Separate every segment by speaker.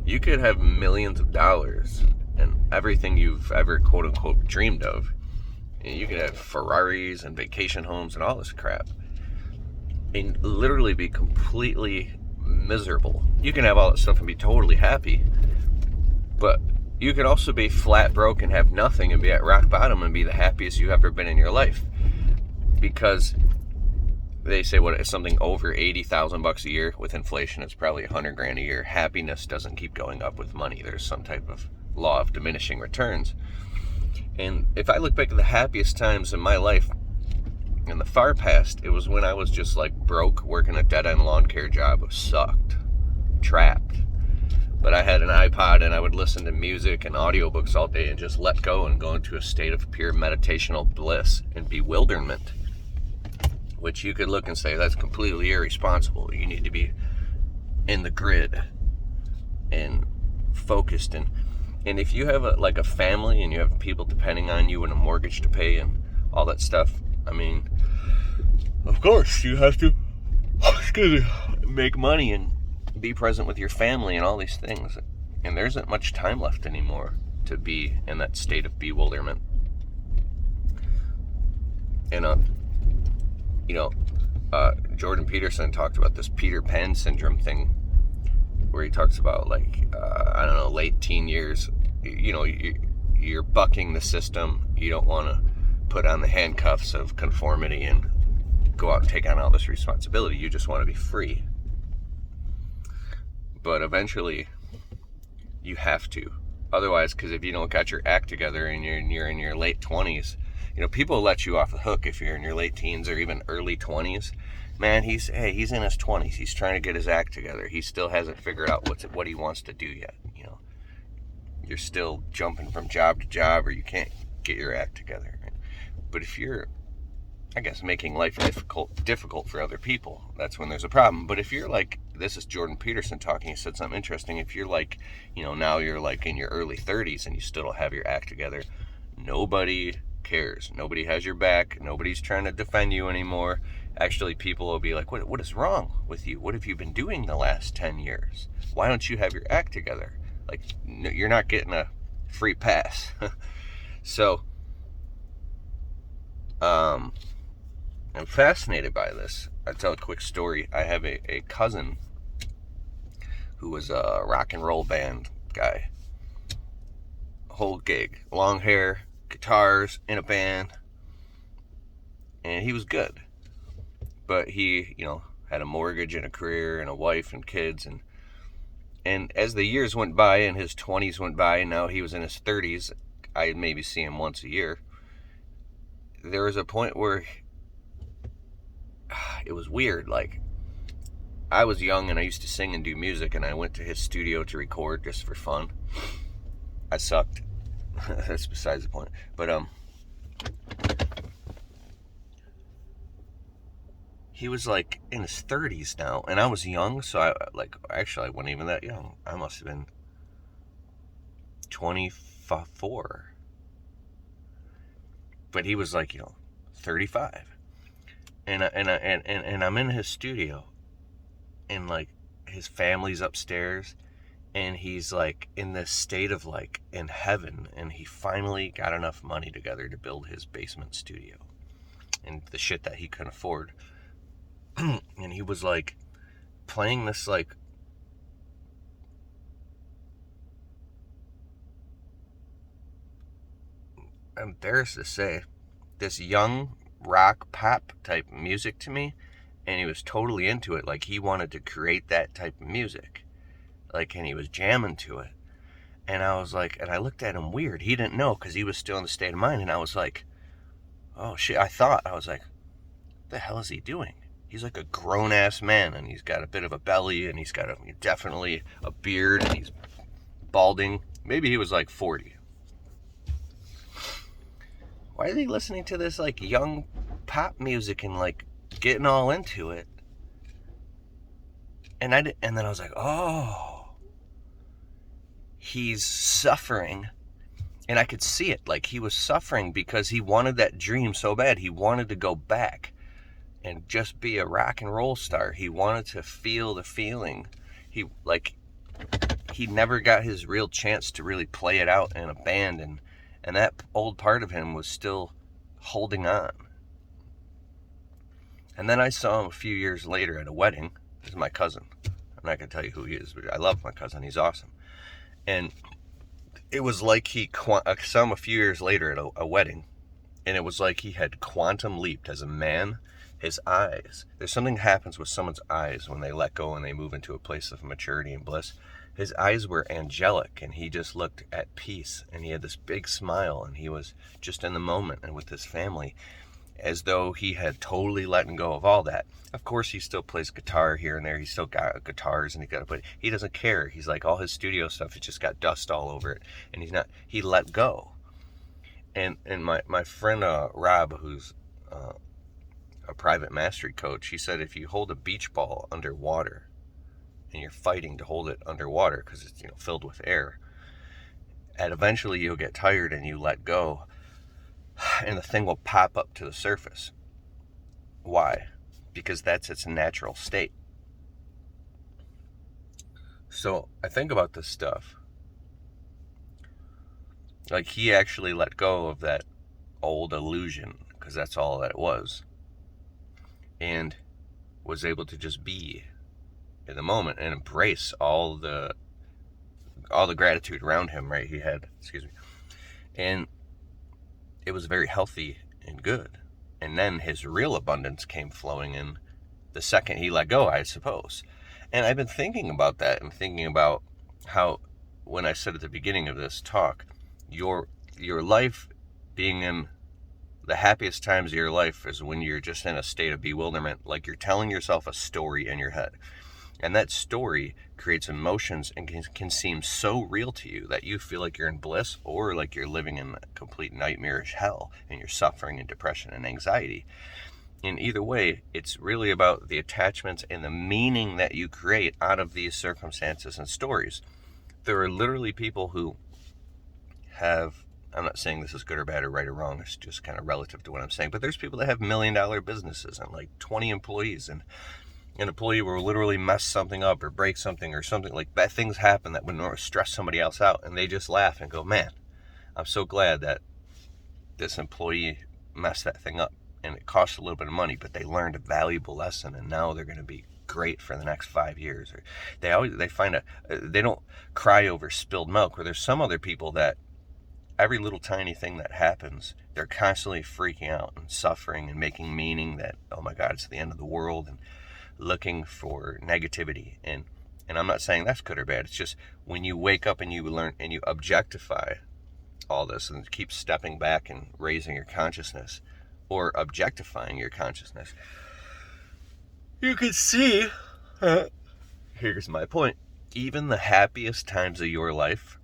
Speaker 1: You could have millions of dollars and everything you've ever quote unquote dreamed of. You could have Ferraris and vacation homes and all this crap, and literally be completely miserable. You can have all that stuff and be totally happy, but you could also be flat broke and have nothing and be at rock bottom and be the happiest you've ever been in your life. Because they say what is something over $80,000 a year. With inflation, it's probably $100,000 a year. Happiness doesn't keep going up with money. There's some type of law of diminishing returns. And if I look back at the happiest times in my life in the far past, it was when I was just like broke, working a dead-end lawn care job. It sucked, trapped. But I had an iPod and I would listen to music and audiobooks all day and just let go and go into a state of pure meditational bliss and bewilderment. Which you could look and say, that's completely irresponsible. You need to be in the grid and focused. And if you have a family and you have people depending on you and a mortgage to pay and all that stuff, I mean, of course you have to make money and be present with your family and all these things. And there isn't much time left anymore to be in that state of bewilderment. And Jordan Peterson talked about this Peter Pan syndrome thing, where he talks about late teen years. You're bucking the system. You don't want to put on the handcuffs of conformity and go out and take on all this responsibility. You just want to be free. But eventually, you have to. Otherwise, because if you don't got your act together and you're in your late 20s, people let you off the hook if you're in your late teens or even early 20s. Man, he's in his 20s. He's trying to get his act together. He still hasn't figured out what he wants to do yet. You're still jumping from job to job, or you can't get your act together. But if you're, I guess, making life difficult for other people, that's when there's a problem. But if you're like, this is Jordan Peterson talking, he said something interesting. If you're like, now you're like in your early 30s and you still don't have your act together, nobody cares. Nobody has your back. Nobody's trying to defend you anymore. Actually, people will be like, what is wrong with you? What have you been doing the last 10 years? Why don't you have your act together? Like, you're not getting a free pass. So, I'm fascinated by this. I'll tell a quick story. I have a cousin who was a rock and roll band guy. Whole gig. Long hair, guitars, in a band. And he was good. But he, had a mortgage and a career and a wife and kids. And as the years went by and his 20s went by and now he was in his 30s, I'd maybe see him once a year. There was a point where it was weird. Like, I was young and I used to sing and do music, and I went to his studio to record just for fun. I sucked. That's besides the point. But he was like in his 30s now, and I was young, so I wasn't even that young. I must have been 24. But he was like, 35. And I'm in his studio, and like his family's upstairs, and he's like in this state of like in heaven, and he finally got enough money together to build his basement studio and the shit that he couldn't afford. And he was like playing this like I'm embarrassed to say, this young rock pop type music to me, and he was totally into it. Like, he wanted to create that type of music, like, and he was jamming to it. And I was like, and I looked at him weird. He didn't know, because he was still in the state of mind. And I was like, oh shit. I was like, what the hell is he doing? He's like a grown-ass man, and he's got a bit of a belly, and he's got definitely a beard, and he's balding. Maybe he was like 40. Why are they listening to this like young pop music and like getting all into it? And then I was like, oh, he's suffering. And I could see it. Like, he was suffering because he wanted that dream so bad. He wanted to go back and just be a rock and roll star. He wanted to feel the feeling. He he never got his real chance to really play it out in a band, and that old part of him was still holding on. And then I saw him a few years later at a wedding. This is my cousin. I'm not going to tell you who he is, but I love my cousin. He's awesome. And it was like I saw him a few years later at a wedding, and it was like he had quantum leaped as a man. His eyes, there's something happens with someone's eyes when they let go and they move into a place of maturity and bliss. His eyes were angelic, and he just looked at peace, and he had this big smile, and he was just in the moment and with his family, as though he had totally let go of all that. Of course, he still plays guitar here and there. He's still got guitars, and he doesn't care. He's like, all his studio stuff, it just got dust all over it, and he let go. And my friend Rob, who's a private mastery coach, he said if you hold a beach ball underwater and you're fighting to hold it underwater because it's filled with air, and eventually you'll get tired and you let go, and the thing will pop up to the surface. Why? Because that's its natural state. So I think about this stuff. Like, he actually let go of that old illusion, because that's all that it was, and was able to just be in the moment and embrace all the gratitude around him, right? He had, and it was very healthy and good. And then his real abundance came flowing in the second he let go, I suppose. And I've been thinking about that, and thinking about how, when I said at the beginning of this talk, your life being in the happiest times of your life is when you're just in a state of bewilderment, like you're telling yourself a story in your head. And that story creates emotions and can seem so real to you that you feel like you're in bliss, or like you're living in a complete nightmarish hell and you're suffering in depression and anxiety. In either way, it's really about the attachments and the meaning that you create out of these circumstances and stories. There are literally people who have, I'm not saying this is good or bad or right or wrong, it's just kind of relative to what I'm saying, but there's people that have $1 million businesses and like 20 employees, and an employee will literally mess something up or break something or something, like bad things happen that would stress somebody else out, and they just laugh and go, man, I'm so glad that this employee messed that thing up, and it cost a little bit of money, but they learned a valuable lesson, and now they're going to be great for the next 5 years. Or they don't cry over spilled milk. Or there's some other people that every little tiny thing that happens, they're constantly freaking out and suffering and making meaning that, oh my God, it's the end of the world, and looking for negativity. And I'm not saying that's good or bad. It's just when you wake up and you learn and you objectify all this and keep stepping back and raising your consciousness, or objectifying your consciousness, you can see, here's my point, even the happiest times of your life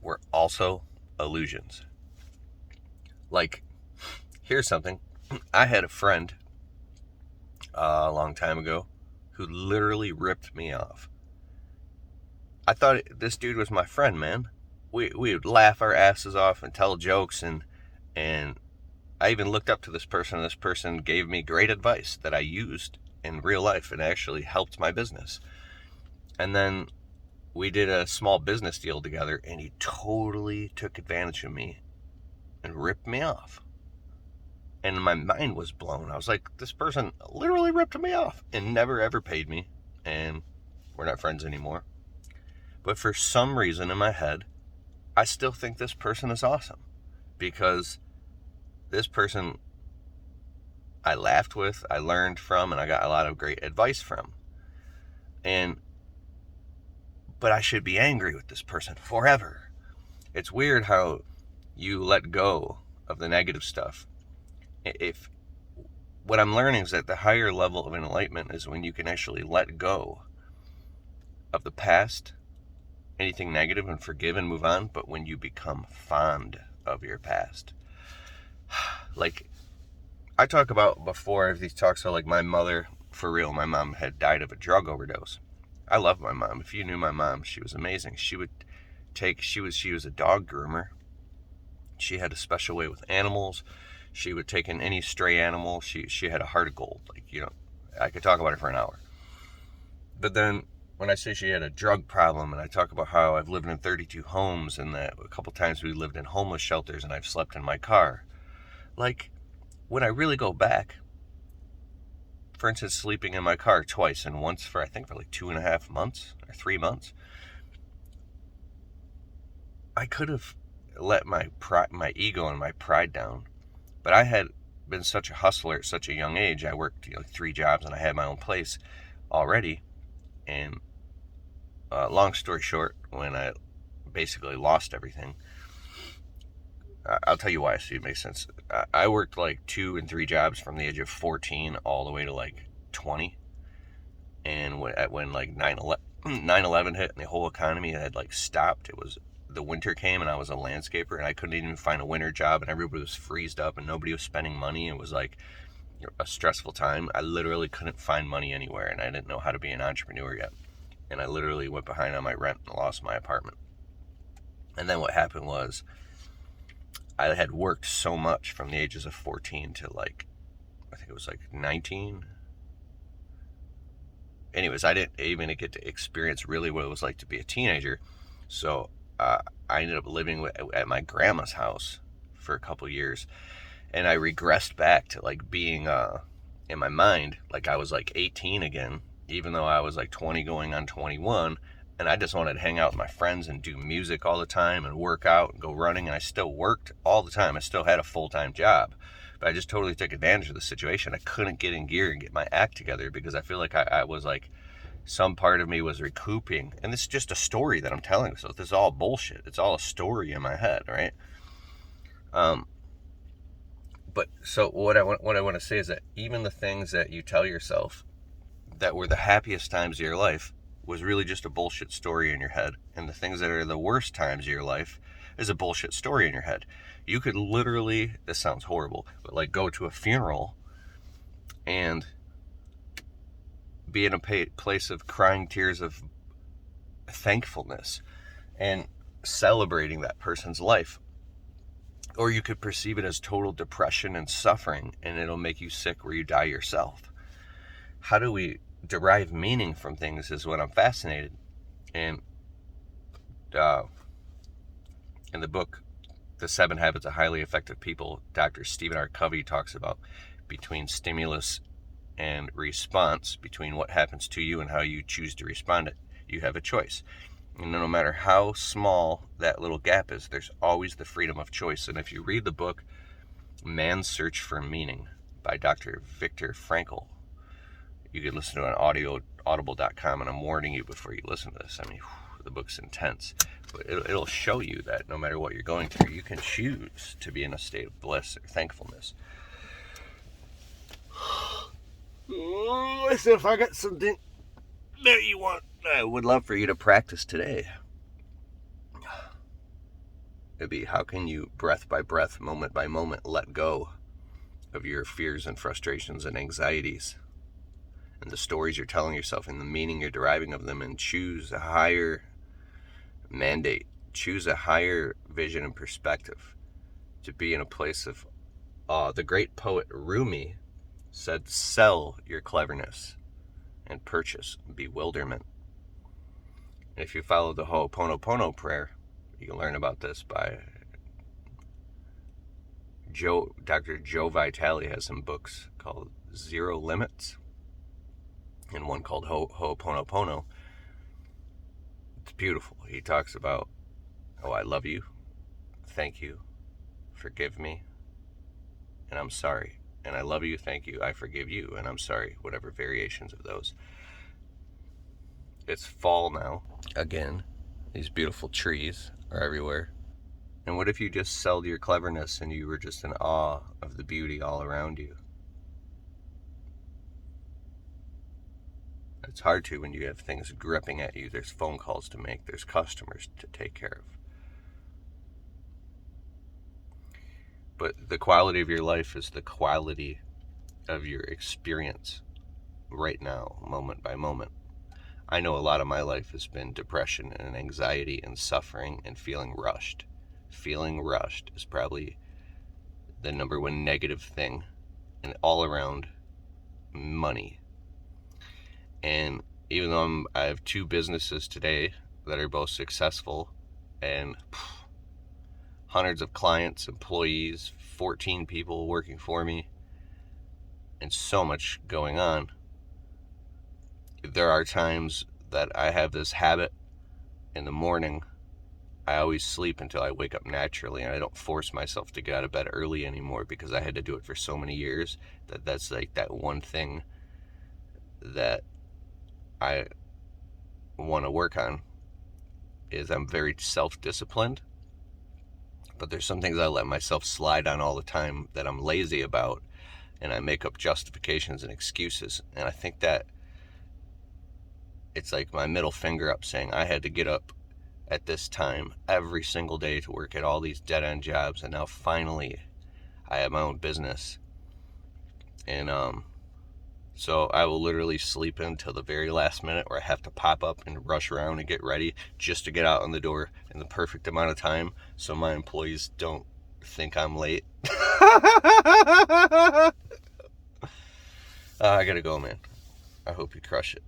Speaker 1: were also illusions. Like, here's something. I had a friend a long time ago who literally ripped me off. I thought this dude was my friend, man. We would laugh our asses off and tell jokes, and I even looked up to this person, and this person gave me great advice that I used in real life and actually helped my business. And then we did a small business deal together, and he totally took advantage of me and ripped me off. And my mind was blown. I was like, this person literally ripped me off and never ever paid me, and we're not friends anymore. But for some reason in my head, I still think this person is awesome, because this person I laughed with, I learned from, and I got a lot of great advice from. But I should be angry with this person forever. It's weird how you let go of the negative stuff. If what I'm learning is that the higher level of enlightenment is when you can actually let go of the past, anything negative, and forgive and move on, but when you become fond of your past. Like, I talk about before, these talks are like my mother, for real, my mom had died of a drug overdose. I love my mom. If you knew my mom, she was amazing. She was a dog groomer. She had a special way with animals. She would take in any stray animal. She had a heart of gold. Like, I could talk about her for an hour. But then when I say she had a drug problem, and I talk about how I've lived in 32 homes and that a couple times we lived in homeless shelters and I've slept in my car. Like, when I really go back, for instance, sleeping in my car twice, and once for, I think, for like 2.5 months or 3 months, I could have let my ego and my pride down. But I had been such a hustler at such a young age. I worked 3 jobs and I had my own place already. And long story short, when I basically lost everything, I'll tell you why, so it makes sense. I worked like 2 and 3 jobs from the age of 14 all the way to like 20. And when like 9/11 hit and the whole economy had like stopped, the winter came and I was a landscaper and I couldn't even find a winter job and everybody was freezed up and nobody was spending money. It was like a stressful time. I literally couldn't find money anywhere and I didn't know how to be an entrepreneur yet. And I literally went behind on my rent and lost my apartment. And then what happened was I had worked so much from the ages of 14 to like, I think it was like 19. Anyways, I didn't even get to experience really what it was like to be a teenager. So I ended up living at my grandma's house for a couple years. And I regressed back to like being, in my mind, like I was like 18 again, even though I was like 20 going on 21. And I just wanted to hang out with my friends and do music all the time and work out and go running. And I still worked all the time. I still had a full-time job. But I just totally took advantage of the situation. I couldn't get in gear and get my act together because I feel like I was like, some part of me was recouping. And this is just a story that I'm telling. So this is all bullshit. It's all a story in my head, right? But so what I want to say is that even the things that you tell yourself that were the happiest times of your life was really just a bullshit story in your head. And the things that are the worst times of your life is a bullshit story in your head. You could literally, this sounds horrible, but like go to a funeral and be in a place of crying tears of thankfulness and celebrating that person's life. Or you could perceive it as total depression and suffering, and it'll make you sick where you die yourself. How do we derive meaning from things is what I'm fascinated. And in the book, The 7 Habits of Highly Effective People, Dr. Stephen R. Covey talks about between stimulus and response, between what happens to you and how you choose to respond it. You have a choice. And no matter how small that little gap is, there's always the freedom of choice. And if you read the book, Man's Search for Meaning by Dr. Viktor Frankl, you can listen to it on audible.com, and I'm warning you before you listen to this. I mean, the book's intense. But it'll show you that no matter what you're going through, you can choose to be in a state of bliss or thankfulness. Listen, if I got something that you want, I would love for you to practice today. It'd be, how can you breath by breath, moment by moment, let go of your fears and frustrations and anxieties and the stories you're telling yourself and the meaning you're deriving of them, and choose a higher mandate, choose a higher vision and perspective to be in a place of awe. The great poet Rumi said, sell your cleverness and purchase bewilderment. And if you follow the Ho'oponopono prayer, you can learn about this by Dr. Joe Vitale has some books called Zero Limits and one called Ho'oponopono. It's beautiful. He talks about, I love you, thank you, forgive me, and I'm sorry. And I love you, thank you, I forgive you, and I'm sorry, whatever variations of those. It's fall now. Again, these beautiful trees are everywhere. And what if you just sold your cleverness and you were just in awe of the beauty all around you? It's hard to when you have things gripping at you. There's phone calls to make. There's customers to take care of. But the quality of your life is the quality of your experience right now, moment by moment. I know a lot of my life has been depression and anxiety and suffering and feeling rushed. Feeling rushed is probably the number one negative thing, and all around money. And even though I have 2 businesses today that are both successful, and hundreds of clients, employees, 14 people working for me, and so much going on, there are times that I have this habit in the morning. I always sleep until I wake up naturally, and I don't force myself to get out of bed early anymore because I had to do it for so many years. That's like that one thing that I want to work on, is I'm very self-disciplined, but there's some things I let myself slide on all the time that I'm lazy about, and I make up justifications and excuses. And I think that it's like my middle finger up, saying I had to get up at this time every single day to work at all these dead-end jobs, and now finally I have my own business. And so I will literally sleep until the very last minute, where I have to pop up and rush around and get ready just to get out on the door in the perfect amount of time so my employees don't think I'm late. I gotta go, man. I hope you crush it.